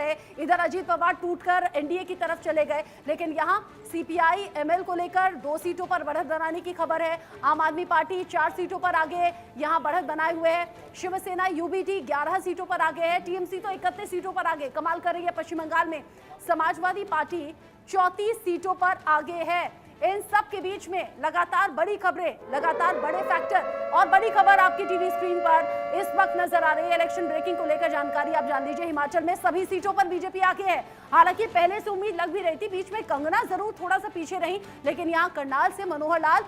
रहे, इधर अजीत पवार टूटकर एनडीए की तरफ चले गए। लेकिन यहाँ सीपीआई एमएल को लेकर 2 सीटों पर बढ़त बनाने की खबर है। आम आदमी पार्टी 4 सीटों पर आगे यहाँ बढ़त बनाए हुए है। शिवसेना यूबीटी 11 सीटों पर आगे है। टीएमसी तो 31 सीटों पर आगे कमाल कर रही है पश्चिम बंगाल में। समाजवादी पार्टी 34 सीटों पर आगे है। इन सब के बीच में लगातार बड़ी खबरें, लगातार बड़े फैक्टर और बड़ी खबर आपकी टीवी स्क्रीन पर इस वक्त नजर आ रही है। इलेक्शन ब्रेकिंग को लेकर जानकारी आप जान लीजिए। हिमाचल में सभी सीटों पर बीजेपी आगे है। हालांकि पहले से उम्मीद लग भी रही थी, बीच में कंगना जरूर थोड़ा सा पीछे रही, लेकिन यहां करनाल से मनोहर लाल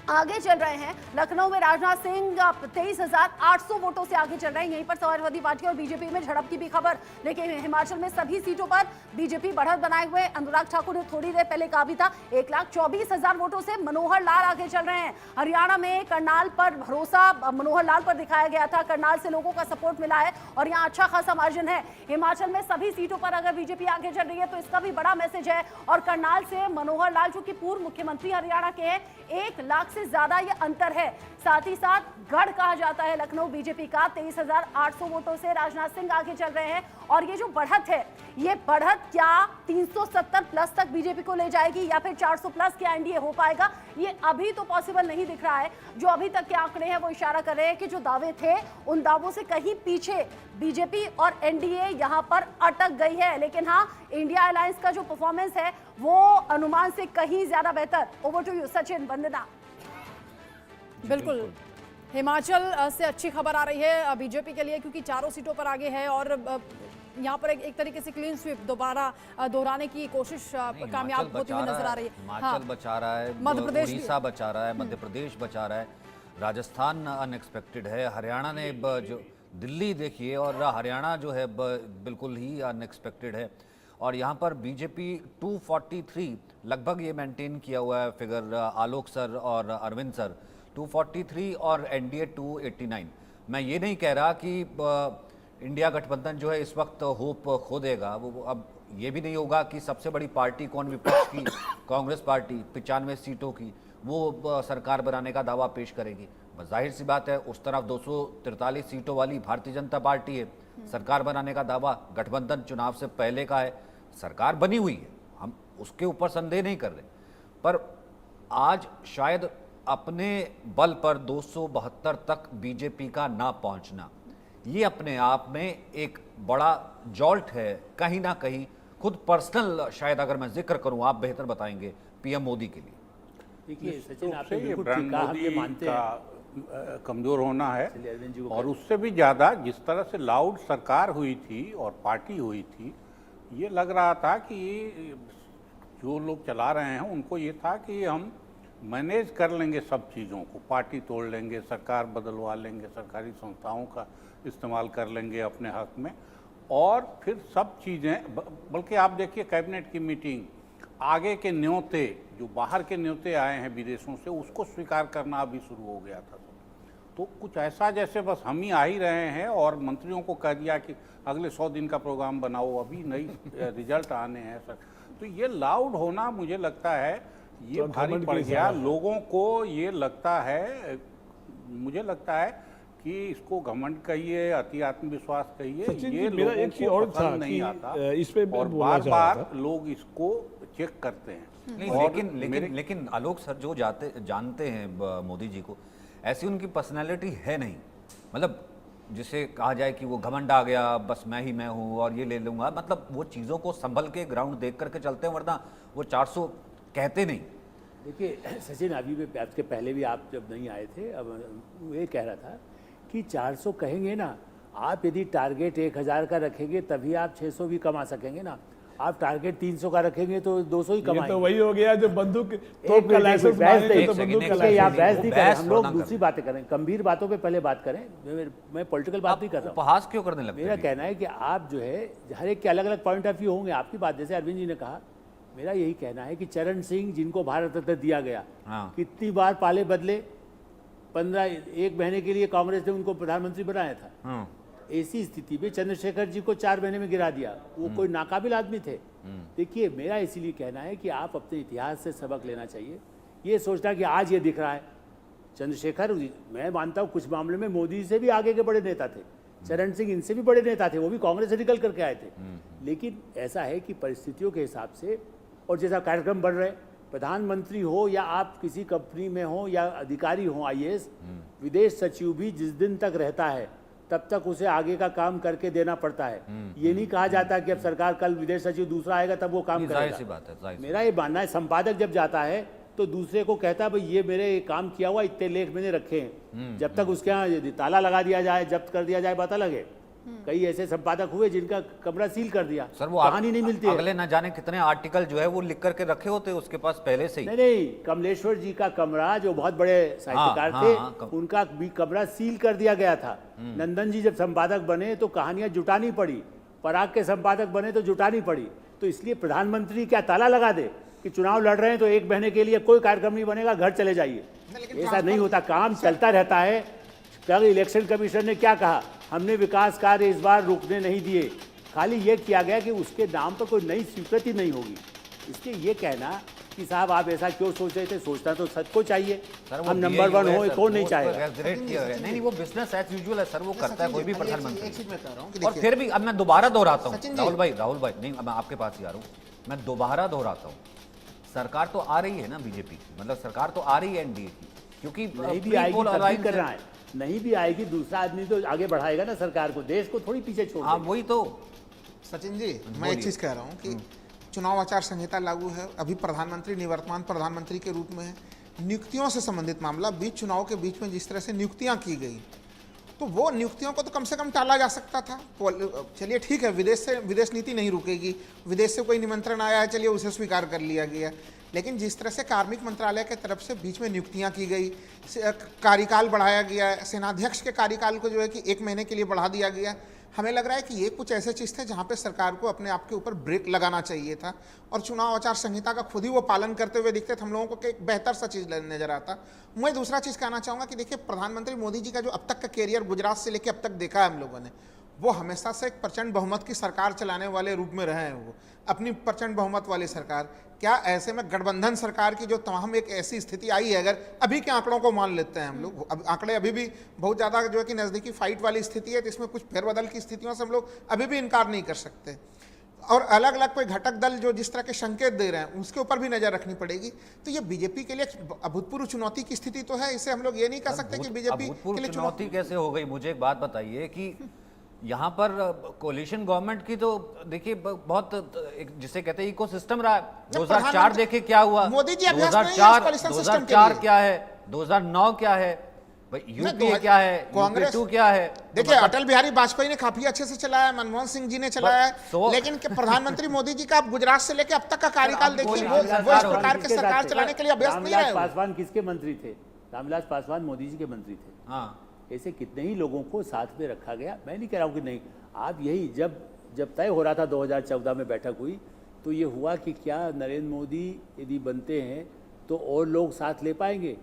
आगे चल रहे हैं। लखनऊ में राजनाथ सिंह 23,800 वोटों से आगे चल रहे हैं। यहीं पर समाजवादी पार्टी और बीजेपी में झड़प की भी खबर। लेकिन हिमाचल में सभी सीटों पर बीजेपी बढ़त बनाए हुए। अनुराग ठाकुर ने थोड़ी देर पहले कहा भी था 1,24,000 वोटों से मनोहर लाल आगे चल रहे हैं। हरियाणा में करनाल पर भरोसा मनोहर लाल पर दिखाया गया था। करनाल से लोगों का सपोर्ट मिला है और यहाँ अच्छा खासा मार्जिन है। हिमाचल में सभी सीटों पर अगर बीजेपी आगे चल रही है तो इसका भी बड़ा मैसेज है। और करनाल से मनोहर लाल जो कि पूर्व मुख्यमंत्री हरियाणा के हैं, 1 लाख से ज्यादा ये अंतर है। साथ ही साथ गढ़ कहा जाता है लखनऊ बीजेपी का। 23,800 वोटों से राजनाथ सिंह आगे चल रहे हैं। और ये जो बढ़त है, ये बढ़त क्या 370 प्लस तक बीजेपी को ले जाएगी या फिर 400 प्लस क्या एनडीए हो पाएगा, ये अभी तो पॉसिबल नहीं दिख रहा है। जो अभी तक के आंकड़े हैं वो इशारा कर रहे हैं कि जो दावे थे उन दावों से कहीं पीछे बीजेपी और एनडीए यहां पर अटक गई है। लेकिन हाँ, इंडिया अलायंस का जो परफॉर्मेंस है वो अनुमान से कहीं ज्यादा बेहतर। ओवर टू यू सचिन, वंदना। बिल्कुल, हिमाचल से अच्छी खबर आ रही है बीजेपी के लिए, क्योंकि 4 सीटों पर आगे है और यहाँ पर एक तरीके से क्लीन स्वीप दोबारा दोहराने की कोशिश कामयाब होती हुई नजर आ रही है। हिमाचल बचा रहा है, मध्य प्रदेश उड़ीसा बचा रहा है, मध्य प्रदेश बचा रहा है, राजस्थान अनएक्सपेक्टेड है, हरियाणा ने जो दिल्ली देखिए, और हरियाणा जो है बिल्कुल ही अनएक्सपेक्टेड है। और यहाँ पर बीजेपी 243 लगभग ये मेंटेन किया हुआ है फिगर, आलोक सर और अरविंद सर 243 और एनडीए 289। मैं ये नहीं कह रहा कि इंडिया गठबंधन जो है इस वक्त होप खो देगा। वो अब ये भी नहीं होगा कि सबसे बड़ी पार्टी कौन, विपक्ष की कांग्रेस पार्टी 95 सीटों की, वो सरकार बनाने का दावा पेश करेगी। बस जाहिर सी बात है, उस तरफ 243 सीटों वाली भारतीय जनता पार्टी है, सरकार बनाने का दावा गठबंधन चुनाव से पहले का है, सरकार बनी हुई है, हम उसके ऊपर संदेह नहीं कर रहे। पर आज शायद अपने बल पर 272 तक बीजेपी का ना पहुंचना, ये अपने आप में एक बड़ा जॉल्ट है कहीं ना कहीं। खुद पर्सनल शायद अगर मैं जिक्र करूं, आप बेहतर बताएंगे, पीएम मोदी के लिए। देखिए सचिन, आपसे ये ब्रांड मोदी मानते हैं कमजोर होना है, और उससे भी ज़्यादा जिस तरह से लाउड सरकार हुई थी और पार्टी हुई थी, ये लग रहा था कि जो लोग चला रहे हैं उनको ये था कि हम मैनेज कर लेंगे सब चीज़ों को, पार्टी तोड़ लेंगे, सरकार बदलवा लेंगे, सरकारी संस्थाओं का इस्तेमाल कर लेंगे अपने हक में, और फिर सब चीज़ें। बल्कि आप देखिए कैबिनेट की मीटिंग, आगे के न्योते, जो बाहर के न्योते आए हैं विदेशों से, उसको स्वीकार करना अभी शुरू हो गया था। तो कुछ ऐसा जैसे बस हम ही आ ही रहे हैं और मंत्रियों को कह दिया कि अगले 100 दिन का प्रोग्राम बनाओ, अभी नई रिजल्ट आने हैं सर। तो ये लाउड होना मुझे लगता है ये तो भारी पड़ गया लोगों को। ये लगता है, मुझे लगता है कि इसको घमंड कहिए, अति आत्मविश्वास कहिए, ये मेरा एक चीज और था नहीं आता, इस पे और बार बार लोग इसको चेक करते हैं। नहीं, लेकिन आलोक सर जो जानते हैं मोदी जी को, ऐसी उनकी पर्सनैलिटी है नहीं। मतलब जिसे कहा जाए कि वो घमंड आ गया, बस मैं ही मैं हूँ और ये ले लूँगा, मतलब वो चीज़ों को संभल के ग्राउंड देख करके चलते हैं, वरना वो 400 कहते नहीं। देखिए सचिन, अभी भी आज के पहले भी आप जब नहीं आए थे, अब ये कह रहा था कि 400 कहेंगे ना, आप यदि टारगेट 1000 का रखेंगे तभी आप 600 भी कमा सकेंगे ना। आप टारगेट 300 का रखेंगे तो 200 ही कमाएंगे। तो वही हो गया जो बंदूक तोप का लाइसेंस मांगे तो बंदूक का लाइसेंस। हम लोग दूसरी बातें करें, गंभीर बातों पे पहले बात करें। मैं पॉलिटिकल बात नहीं कर रहा हूँ। उपहास क्यों करने लगते हैं? मेरा कहना है कि आप जो है हर एक के अलग अलग पॉइंट ऑफ व्यू होंगे। आपकी बात जैसे अरविंद जी ने कहा, मेरा यही कहना है कि चरण सिंह जिनको भारत रत्न दिया गया, कितनी बार पाले बदले, 1 महीने के लिए कांग्रेस ने उनको प्रधानमंत्री बनाया था। ऐसी स्थिति में चंद्रशेखर जी को 4 महीने में गिरा दिया। वो कोई नाकाबिल आदमी थे। देखिए, मेरा इसीलिए कहना है कि आप अपने इतिहास से सबक लेना चाहिए। ये सोचना कि आज ये दिख रहा है, चंद्रशेखर, मैं मानता हूँ कुछ मामले में मोदी से भी आगे के बड़े नेता थे, चरण सिंह इनसे भी बड़े नेता थे, वो भी कांग्रेस से निकल करके आए थे। लेकिन ऐसा है कि परिस्थितियों के हिसाब से और जैसा कार्यक्रम बढ़ रहे, प्रधानमंत्री हो या आप किसी कंपनी में हो या अधिकारी हो आईएएस, विदेश सचिव भी जिस दिन तक रहता है तब तक उसे आगे का काम करके देना पड़ता है। ये नहीं कहा जाता कि अब सरकार कल विदेश सचिव दूसरा आएगा तब वो काम करेगा। सी बात है, मेरा ये मानना है संपादक जब जाता है तो दूसरे को कहता है भाई ये मेरे काम किया हुआ, इतने लेख मैंने रखे हैं, जब तक उसके यहाँ ताला लगा दिया जाए, जब्त कर दिया जाए, पता लगे। कई ऐसे संपादक हुए जिनका कमरा सील कर दिया, सर वो कहानी नहीं मिलती है। अगले न जाने कितने आर्टिकल जो है वो लिख करके रखे होते उसके पास पहले से ही। नहीं, कमलेश्वर जी का कमरा जो बहुत बड़े साहित्यकार थे, उनका भी कमरा सील कर दिया गया था। नंदन जी जब संपादक बने तो कहानियां जुटानी पड़ी, पराग के संपादक बने तो जुटानी पड़ी। तो इसलिए प्रधानमंत्री क्या ताला लगा दे कि चुनाव लड़ रहे हैं तो एक महीने के लिए कोई कार्यक्रम नहीं बनेगा, घर चले जाइए, ऐसा नहीं होता, काम चलता रहता है। कल इलेक्शन कमीशन ने क्या कहा, हमने विकास कार्य इस बार रुकने नहीं दिए, खाली ये किया गया कि उसके नाम पर कोई नई स्वीकृति नहीं होगी। इसलिए ये कहना कि साहब आप ऐसा क्यों सोच रहे थे, सोचना तो सबको चाहिए, हम नंबर 1 हो, कौन नहीं चाहेगा। नहीं, वो बिजनेस एज यूजुअल है सर, वो करता है कोई भी प्रधानमंत्री। और फिर भी अब मैं दोबारा दोहराता हूँ राहुल भाई नहीं, मैं आपके पास ही आ रहा हूँ, मैं दोबारा दोहराता हूँ, सरकार तो आ रही है ना बीजेपी की, मतलब सरकार तो आ रही है एनडीए की, क्योंकि नहीं भी आएगी तब भी कर रहा है, नहीं भी आएगी दूसरा आदमी तो आगे बढ़ाएगा ना सरकार को, देश को थोड़ी पीछे छोड़। हाँ वही तो सचिन जी, मैं एक चीज कह रहा हूँ कि चुनाव आचार संहिता लागू है, अभी प्रधानमंत्री निवर्तमान प्रधानमंत्री के रूप में है, नियुक्तियों से संबंधित मामला, बीच चुनाव के बीच में जिस तरह से नियुक्तियां की गई, तो वो नियुक्तियों को तो कम से कम टाला जा सकता था। चलिए ठीक है, विदेश नीति नहीं रुकेगी, विदेश से कोई निमंत्रण आया है, चलिए उसे स्वीकार कर लिया गया, लेकिन जिस तरह से कार्मिक मंत्रालय के तरफ से बीच में नियुक्तियां की गई, कार्यकाल बढ़ाया गया है, सेनाध्यक्ष के कार्यकाल को जो है कि 1 महीने के लिए बढ़ा दिया गया, हमें लग रहा है कि ये कुछ ऐसे चीज़ थे जहाँ पे सरकार को अपने आप के ऊपर ब्रेक लगाना चाहिए था, और चुनाव आचार संहिता का खुद ही वो पालन करते हुए दिखते थे, हम लोगों को एक बेहतर सा चीज़ नजर आता। मैं दूसरा चीज़ कहना चाहूँगा कि देखिए, प्रधानमंत्री मोदी जी का जो अब तक का कैरियर गुजरात से लेकर अब तक देखा है हम लोगों ने, वो हमेशा से एक प्रचंड बहुमत की सरकार चलाने वाले रूप में रहे हैं, वो अपनी प्रचंड बहुमत वाली सरकार। क्या ऐसे में गठबंधन सरकार की जो तमाम एक ऐसी स्थिति आई है, अगर अभी के आंकड़ों को मान लेते हैं हम लोग, अब आंकड़े अभी भी बहुत ज़्यादा जो है कि नज़दीकी फाइट वाली स्थिति है, तो इसमें कुछ फेरबदल की स्थितियों से हम लोग अभी भी इनकार नहीं कर सकते, और अलग अलग कोई घटक दल जो जिस तरह के संकेत दे रहे हैं उसके ऊपर भी नजर रखनी पड़ेगी। तो ये बीजेपी के लिए अभूतपूर्व चुनौती की स्थिति तो है, इसे हम लोग ये नहीं कह सकते कि बीजेपी के लिए चुनौती कैसे हो गई। मुझे एक बात बताइए कि यहाँ पर कोलिशन गवर्नमेंट की तो देखिए बहुत जिसे कहते हैं इकोसिस्टम रहा है। 2004 देखे क्या हुआ, मोदी जी 2004 क्या है, 2009 क्या है, यूपीए क्या है, कांग्रेस 2 क्या है। देखिए, अटल बिहारी वाजपेयी ने काफी अच्छे से चलाया, मनमोहन सिंह जी ने चलाया, लेकिन प्रधानमंत्री मोदी जी का गुजरात से लेकर अब तक का कार्यकाल देखिए, वो इस प्रकार के सरकार चलाने के लिए अभ्यस्त नहीं रहे। पासवान किसके मंत्री थे? रामविलास पासवान मोदी जी के मंत्री थे। हाँ, ऐसे कितने ही लोगों को साथ में रखा गया। मैं नहीं कह रहा हूँ कि नहीं, आप यही जब तय हो रहा था 2014 में बैठक हुई तो ये हुआ कि क्या नरेंद्र मोदी यदि बनते हैं तो और लोग साथ ले पाएंगे।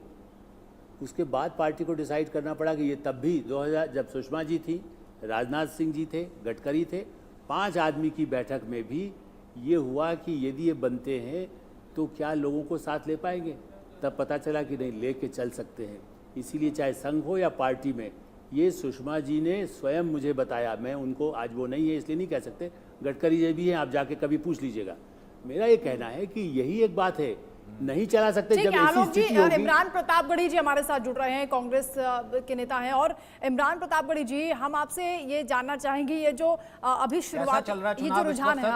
उसके बाद पार्टी को डिसाइड करना पड़ा कि ये तब भी 2000 जब सुषमा जी थी, राजनाथ सिंह जी थे, गडकरी थे, 5 आदमी की बैठक में भी ये हुआ कि यदि ये बनते हैं तो क्या लोगों को साथ ले पाएंगे। तब पता चला कि नहीं, ले के चल सकते हैं। इसीलिए चाहे संघ हो या पार्टी में, ये सुषमा जी ने स्वयं मुझे बताया। मैं उनको, आज वो नहीं है इसलिए नहीं कह सकते, गडकरी जी भी हैं, आप जाके कभी पूछ लीजिएगा। मेरा ये कहना है कि यही एक बात है, नहीं चला सकते जब ऐसी स्थिति होगी। इमरान प्रतापगढ़ी जी हमारे साथ जुड़ रहे हैं, कांग्रेस के नेता हैं। और इमरान प्रतापगढ़ी जी, हम आपसे ये जानना चाहेंगे, ये जो अभी शुरुआत, ये जो रुझान है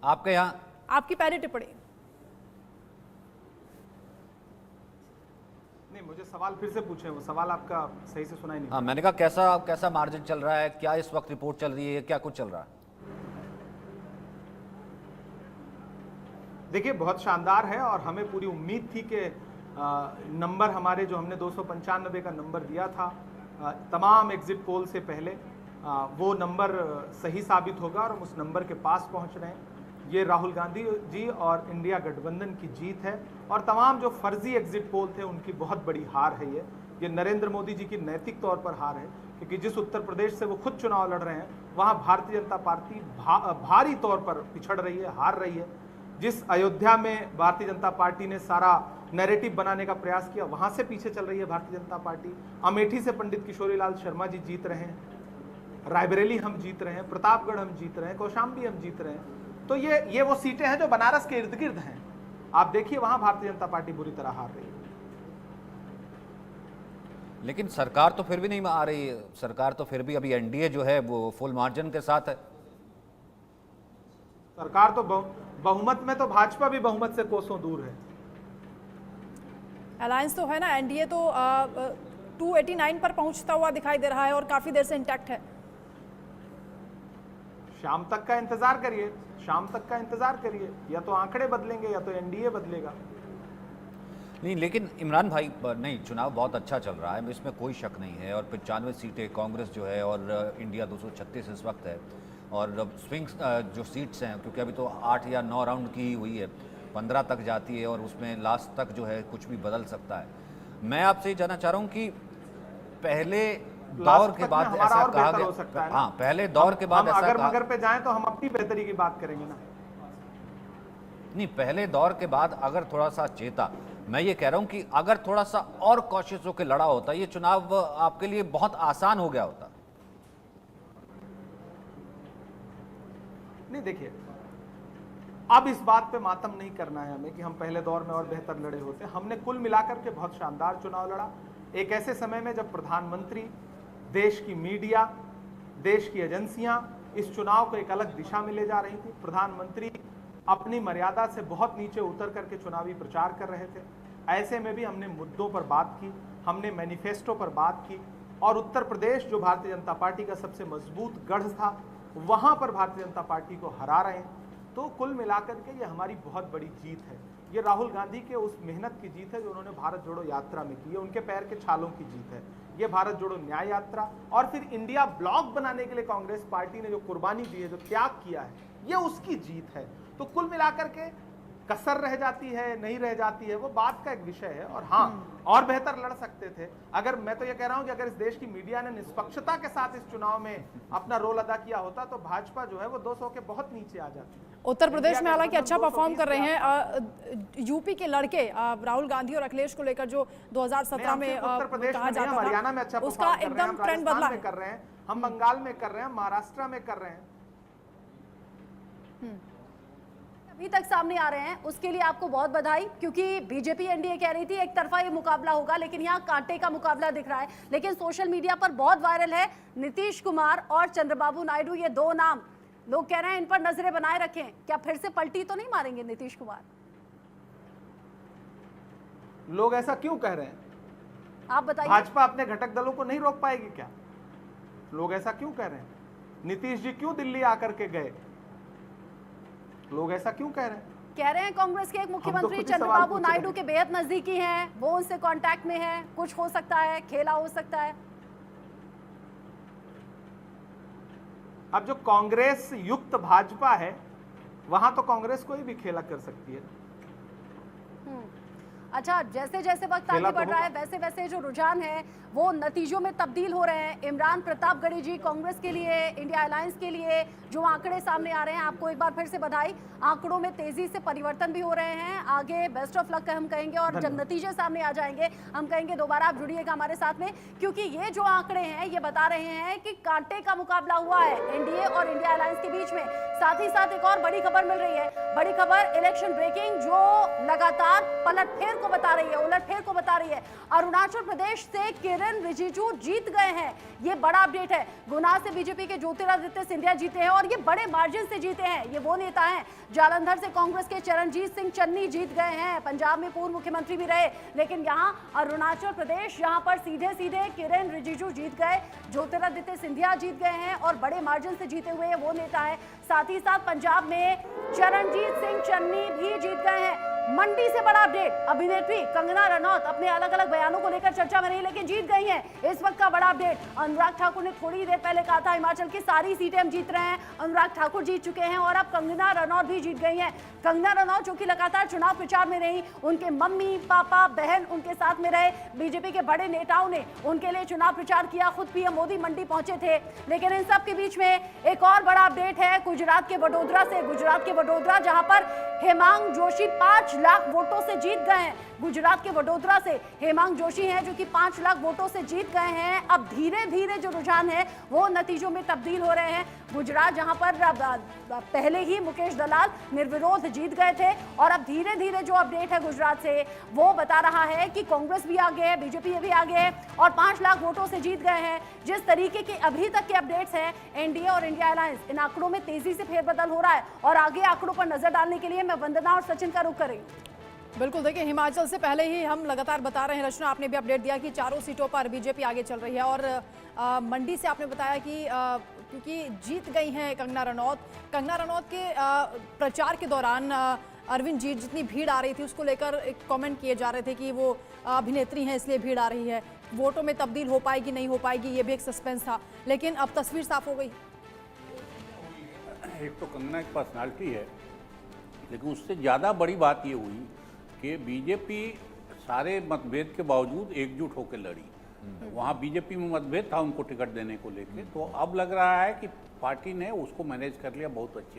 आपके यहाँ, आपकी पहली टिप्पणी। नहीं, मुझे सवाल फिर से पूछे, वो सवाल आपका सही से सुनाई नहीं। हाँ, मैंने कहा कैसा मार्जिन चल रहा है, क्या इस वक्त रिपोर्ट चल रही है, क्या कुछ चल रहा है? देखिए, बहुत शानदार है, और हमें पूरी उम्मीद थी कि नंबर हमारे जो हमने 295 का नंबर दिया था तमाम एग्जिट पोल से पहले, वो नंबर सही साबित होगा और हम उस नंबर के पास पहुंच रहे हैं। ये राहुल गांधी जी और इंडिया गठबंधन की जीत है, और तमाम जो फर्जी एग्जिट पोल थे उनकी बहुत बड़ी हार है। ये नरेंद्र मोदी जी की नैतिक तौर पर हार है, क्योंकि जिस उत्तर प्रदेश से वो खुद चुनाव लड़ रहे हैं वहाँ भारतीय जनता पार्टी भारी तौर पर पिछड़ रही है, हार रही है। जिस अयोध्या में भारतीय जनता पार्टी ने सारा नैरेटिव बनाने का प्रयास किया, वहाँ से पीछे चल रही है भारतीय जनता पार्टी। अमेठी से पंडित किशोरीलाल शर्मा जी जीत रहे हैं, रायबरेली हम जीत रहे हैं, प्रतापगढ़ हम जीत रहे हैं, कौशाम्बी हम जीत रहे हैं। तो ये वो सीटें हैं जो बनारस के इर्द गिर्द हैं। आप देखिए वहां भारतीय जनता पार्टी बुरी तरह हार रही है। लेकिन सरकार तो फिर भी नहीं आ रही है, सरकार तो फिर भी अभी एनडीए जो है वो फुल मार्जिन के साथ है। सरकार तो बहुमत में तो भाजपा भी बहुमत से कोसों दूर है। अलायंस तो है ना, एनडीए तो 289 पर पहुंचता हुआ दिखाई दे रहा है और काफी देर से इंटैक्ट है। शाम तक का इंतजार करिए, शाम तक का इंतजार करिए, या तो आंकड़े बदलेंगे या तो एनडीए बदलेगा। नहीं, लेकिन इमरान भाई नहीं, चुनाव बहुत अच्छा चल रहा है, इसमें कोई शक नहीं है। और 95 सीटें कांग्रेस जो है और इंडिया 236 इस वक्त है। और स्विंग्स जो सीट्स हैं, क्योंकि अभी तो 8 या 9 राउंड की हुई है, 15 तक जाती है और उसमें लास्ट तक जो है कुछ भी बदल सकता है। मैं आपसे ये जानना चाह रहा हूँ कि पहले दौर के बाद ऐसा कहा गया, हाँ पहले दौर के बाद ऐसा अगर मगर पे जाएं तो हम अपनी बेहतरी की बात करेंगे ना। नहीं, पहले दौर के बाद अगर थोड़ा सा चेता, मैं ये कह रहा हूं कि अगर थोड़ा सा और कॉशियस होकर लड़ा होता, ये चुनाव आपके लिए बहुत आसान हो गया होता। नहीं, देखिए अब इस बात पे मातम नहीं करना है हमें कि हम पहले दौर में और बेहतर लड़े होते। हमने कुल मिलाकर के बहुत शानदार चुनाव लड़ा, एक ऐसे समय में जब प्रधानमंत्री, देश की मीडिया, देश की एजेंसियां इस चुनाव को एक अलग दिशा में ले जा रही थी। प्रधानमंत्री अपनी मर्यादा से बहुत नीचे उतर करके चुनावी प्रचार कर रहे थे। ऐसे में भी हमने मुद्दों पर बात की, हमने मैनिफेस्टो पर बात की, और उत्तर प्रदेश जो भारतीय जनता पार्टी का सबसे मजबूत गढ़ था, वहां पर भारतीय जनता पार्टी को हरा रहे हैं। तो कुल मिलाकर के ये हमारी बहुत बड़ी जीत है। ये राहुल गांधी के उस मेहनत की जीत है जो उन्होंने भारत जोड़ो यात्रा में की है, उनके पैर के छालों की जीत है। ये भारत जोड़ो न्याय यात्रा और फिर इंडिया ब्लॉक बनाने के लिए कांग्रेस पार्टी ने जो कुर्बानी दी है, जो त्याग किया है, ये उसकी जीत है। तो कुल मिलाकर के कसर रह जाती है, नहीं रह जाती है, वो बात का एक विषय है। और हाँ, और बेहतर लड़ सकते थे। अगर मैं तो ये कह रहा हूं कि अगर इस देश की मीडिया ने निष्पक्षता के साथ इस चुनाव में अपना रोल अदा किया होता तो भाजपा जो है वो 200 के बहुत नीचे आ जाती। उत्तर प्रदेश में हालांकि अच्छा परफॉर्म कर रहे हैं यूपी के लड़के राहुल गांधी और अखिलेश को लेकर, जो 2017 में कहा जाता था, हरियाणा में अच्छा उसका एकदम ट्रेंड बदला है। कर रहे हैं, हम बंगाल में कर रहे हैं, महाराष्ट्र में कर रहे हैं। अभी तक सामने आ रहे हैं, उसके लिए आपको बहुत बधाई, क्योंकि बीजेपी एनडीए कह रही थी एक तरफा ये मुकाबला होगा, लेकिन यहाँ कांटे का मुकाबला दिख रहा है। लेकिन सोशल मीडिया पर बहुत वायरल है नीतीश कुमार और चंद्रबाबू नायडू, ये दो नाम लोग कह रहे हैं इन पर नजरें बनाए रखें। क्या फिर से पलटी तो नहीं मारेंगे नीतीश कुमार? लोग ऐसा क्यों कह रहे हैं, आप बताइए। भाजपा अपने घटक दलों को नहीं रोक पाएगी क्या? लोग ऐसा क्यों कह रहे हैं? नीतीश जी क्यों दिल्ली आकर के गए? लोग ऐसा क्यों कह रहे हैं? कह रहे हैं कांग्रेस के एक मुख्यमंत्री चंद्रबाबू नायडू के बेहद नजदीकी हैं, वो उनसे कांटेक्ट में हैं, कुछ हो सकता है, खेला हो सकता है। अब जो कांग्रेस युक्त भाजपा है, वहां तो कांग्रेस कोई भी खेला कर सकती है। अच्छा, जैसे जैसे वक्त आगे बढ़ रहा है वैसे वैसे जो रुझान है वो नतीजों में तब्दील हो रहे हैं। इमरान प्रतापगढ़ी जी कांग्रेस के लिए, इंडिया अलायंस के लिए जो आंकड़े सामने आ रहे हैं, आपको एक बार फिर से बधाई। आंकड़ों में तेजी से परिवर्तन भी हो रहे हैं। आगे बेस्ट ऑफ लक हम कहेंगे, और जब नतीजे सामने आ जाएंगे हम कहेंगे दोबारा आप जुड़िएगा हमारे साथ में, क्योंकि ये जो आंकड़े हैं ये बता रहे हैं कि कांटे का मुकाबला हुआ है एनडीए और इंडिया अलायंस के बीच में। साथ ही साथ एक और बड़ी खबर मिल रही है, बड़ी खबर इलेक्शन ब्रेकिंग, जो लगातार पलटफेर को बता रही है, उलटफेर को बता रही है। अरुणाचल प्रदेश से किरेन रिजिजू जीत गए हैं, ये बड़ा अपडेट है। गुना से बीजेपी के ज्योतिरादित्य सिंधिया जीते हैं और ये बड़े मार्जिन से जीते हैं। ये वो नेता हैं। जालंधर से कांग्रेस के चरणजीत सिंह चन्नी जीत गए हैं, पंजाब में पूर्व मुख्यमंत्री भी रहे। लेकिन यहाँ अरुणाचल प्रदेश, यहाँ पर सीधे सीधे किरेन रिजिजू जीत गए, ज्योतिरादित्य सिंधिया जीत गए हैं और बड़े मार्जिन से जीते हुए वो नेता है। साथ ही साथ पंजाब में चरणजीत सिंह चन्नी भी जीत गए हैं। मंडी से बड़ा अपडेट, अभिनेत्री कंगना रनौत अपने अलग अलग बयानों को लेकर चर्चा में रही लेकिन जीत गई हैं। इस वक्त का बड़ा अपडेट, अनुराग ठाकुर ने थोड़ी देर पहले कहा था हिमाचल की सारी सीटें हम जीत रहे हैं, अनुराग ठाकुर जीत चुके हैं और अब कंगना रनौत भी जीत गई हैं। कंगना रनौत जो कि लगातार चुनाव प्रचार में रही, उनके मम्मी पापा बहन उनके साथ में रहे, बीजेपी के बड़े नेताओं ने उनके लिए चुनाव प्रचार किया, खुद पीएम मोदी मंडी पहुंचे थे। लेकिन इन सब के बीच में एक और बड़ा अपडेट है गुजरात के वडोदरा से। गुजरात के वडोदरा जहां पर हेमांग जोशी 5 लाख वोटों से जीत गए हैं। गुजरात के वडोदरा से हेमांग जोशी हैं जो कि 5 लाख वोटों से जीत गए हैं। अब धीरे धीरे जो रुझान है वो नतीजों में तब्दील हो रहे हैं। गुजरात जहां पर पहले ही मुकेश दलाल निर्विरोध जीत गए थे और अब धीरे धीरे जो अपडेट है गुजरात से वो बता रहा है कि कांग्रेस भी आगे है, बीजेपी भी आगे है और 5 लाख वोटों से जीत गए हैं। जिस तरीके के अभी तक के अपडेट्स हैं एनडीए और इंडिया अलायंस, इन आंकड़ों में तेजी से फेरबदल हो रहा है और आगे आंकड़ों पर नजर डालने के लिए मैं वंदना और सचिन का रुख करेंगे। बिल्कुल, देखिए हिमाचल से पहले ही हम लगातार बता रहे हैं, रचना आपने भी अपडेट दिया कि चारों सीटों पर बीजेपी आगे चल रही है और मंडी से आपने बताया कि क्योंकि जीत गई हैं कंगना रनौत के प्रचार के दौरान अरविंद जी जितनी भीड़ आ रही थी उसको लेकर एक कमेंट किए जा रहे थे कि वो अभिनेत्री हैं इसलिए भीड़ आ रही है, वोटों में तब्दील हो पाएगी नहीं हो पाएगी, ये भी एक सस्पेंस था, लेकिन अब तस्वीर साफ हो गई। एक तो कंगना एक पर्सनालिटी है, लेकिन उससे ज़्यादा बड़ी बात ये हुई कि बीजेपी सारे मतभेद के बावजूद एकजुट होकर लड़ी। वहाँ बीजेपी में मतभेद था उनको टिकट देने को लेकर, तो अब लग रहा है कि पार्टी ने उसको मैनेज कर लिया बहुत अच्छे।